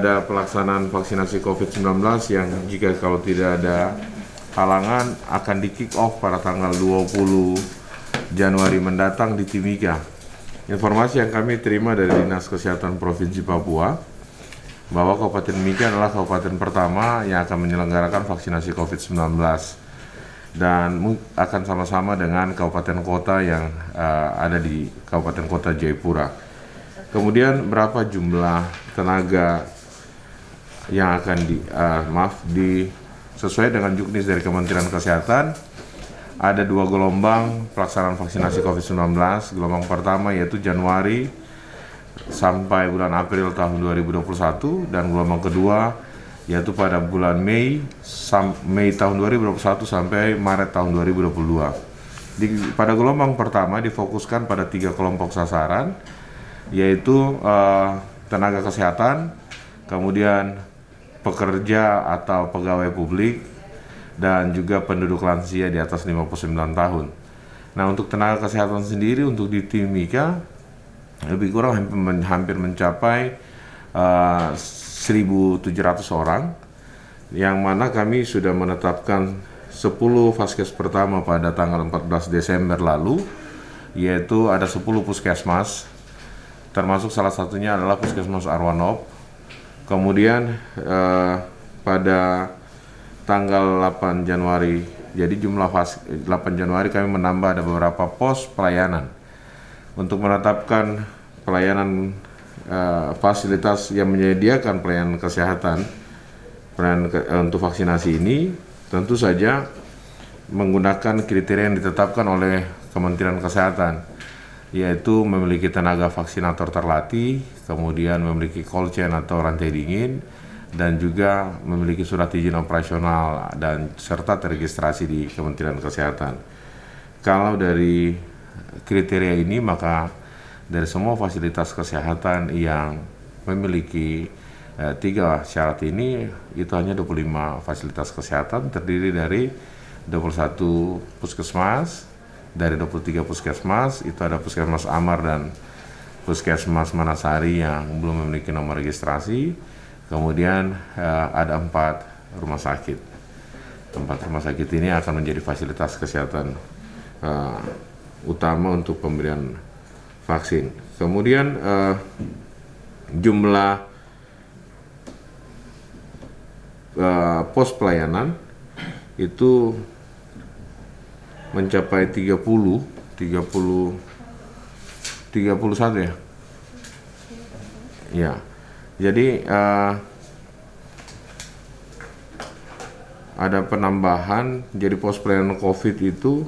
ada pelaksanaan vaksinasi COVID-19 yang jika kalau tidak ada halangan akan di kick off pada tanggal 20 Januari mendatang di Timika. Informasi yang kami terima dari Dinas Kesehatan Provinsi Papua bahwa Kabupaten Timika adalah kabupaten pertama yang akan menyelenggarakan vaksinasi COVID-19 dan akan sama-sama dengan kabupaten kota yang ada di Kabupaten Kota Jayapura. Kemudian berapa jumlah tenaga yang akan sesuai dengan juknis dari Kementerian Kesehatan, ada 2 gelombang pelaksanaan vaksinasi COVID-19. Gelombang pertama yaitu Januari sampai bulan April tahun 2021 dan gelombang kedua yaitu pada bulan Mei tahun 2021 sampai Maret tahun 2022. Pada gelombang pertama difokuskan pada 3 kelompok sasaran, yaitu tenaga kesehatan, kemudian pekerja atau pegawai publik, dan juga penduduk lansia di atas 59 tahun. Nah, untuk tenaga kesehatan sendiri untuk di Timika lebih kurang hampir mencapai 1.700 orang, yang mana kami sudah menetapkan 10 vaskes pertama pada tanggal 14 Desember lalu, yaitu ada 10 puskesmas, termasuk salah satunya adalah Puskesmas Arwanop. Kemudian pada tanggal 8 Januari, jadi jumlah 8 Januari kami menambah ada beberapa pos pelayanan untuk menetapkan pelayanan fasilitas yang menyediakan pelayanan kesehatan untuk vaksinasi ini. Tentu saja menggunakan kriteria yang ditetapkan oleh Kementerian Kesehatan, yaitu memiliki tenaga vaksinator terlatih, kemudian memiliki cold chain atau rantai dingin, dan juga memiliki surat izin operasional dan serta terregistrasi di Kementerian Kesehatan. Kalau dari kriteria ini, maka dari semua fasilitas kesehatan yang memiliki 3 syarat ini, itu hanya 25 fasilitas kesehatan terdiri dari 21 puskesmas. Dari 23 puskesmas, itu ada Puskesmas Amar dan Puskesmas Manasari yang belum memiliki nomor registrasi. Kemudian ada 4 rumah sakit. 4 rumah sakit ini akan menjadi fasilitas kesehatan utama untuk pemberian vaksin. Kemudian jumlah pos pelayanan itu mencapai 31 ya. Ya. Jadi ada penambahan, jadi pos pelayanan COVID itu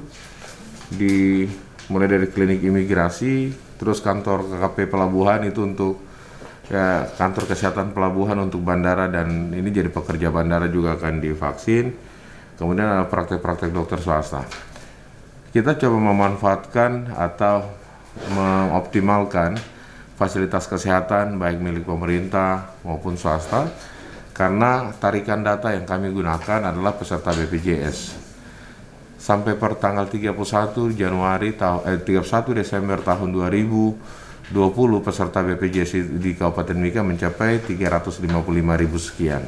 mulai dari klinik imigrasi, terus kantor KKP pelabuhan itu untuk kantor kesehatan pelabuhan untuk bandara, dan ini jadi pekerja bandara juga akan divaksin. Kemudian ada praktek-praktek dokter swasta. Kita coba memanfaatkan atau mengoptimalkan fasilitas kesehatan baik milik pemerintah maupun swasta, karena tarikan data yang kami gunakan adalah peserta BPJS. Sampai per tanggal 31 Desember tahun 2020 peserta BPJS di Kabupaten Timika mencapai 355.000 sekian.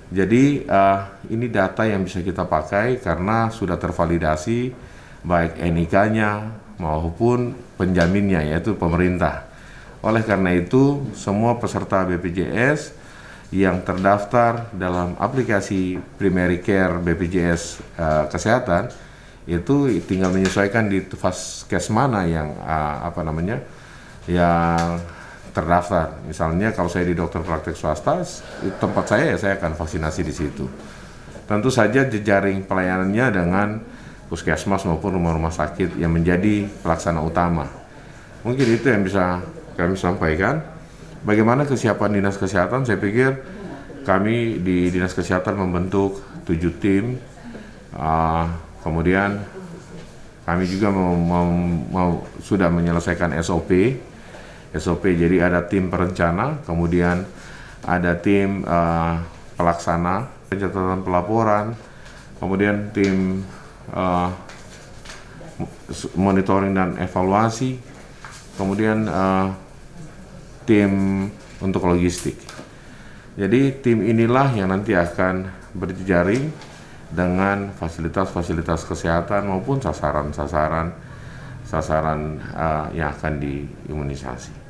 Jadi ini data yang bisa kita pakai karena sudah tervalidasi baik NIK-nya maupun penjaminnya, yaitu pemerintah. Oleh karena itu, semua peserta BPJS yang terdaftar dalam aplikasi Primary Care BPJS Kesehatan itu tinggal menyesuaikan di vaskes mana yang yang terdaftar. Misalnya kalau saya di dokter praktek swasta, di tempat saya akan vaksinasi di situ. Tentu saja jejaring pelayanannya dengan puskesmas maupun rumah-rumah sakit yang menjadi pelaksana utama. Mungkin itu yang bisa kami sampaikan. Bagaimana kesiapan Dinas Kesehatan? Saya pikir kami di Dinas Kesehatan membentuk 7 tim. Kemudian kami juga sudah menyelesaikan SOP. Jadi ada tim perencana, kemudian ada tim pelaksana, pencatatan pelaporan, kemudian tim monitoring dan evaluasi, kemudian tim untuk logistik. Jadi tim inilah yang nanti akan berjejaring dengan fasilitas-fasilitas kesehatan maupun sasaran yang akan diimunisasi.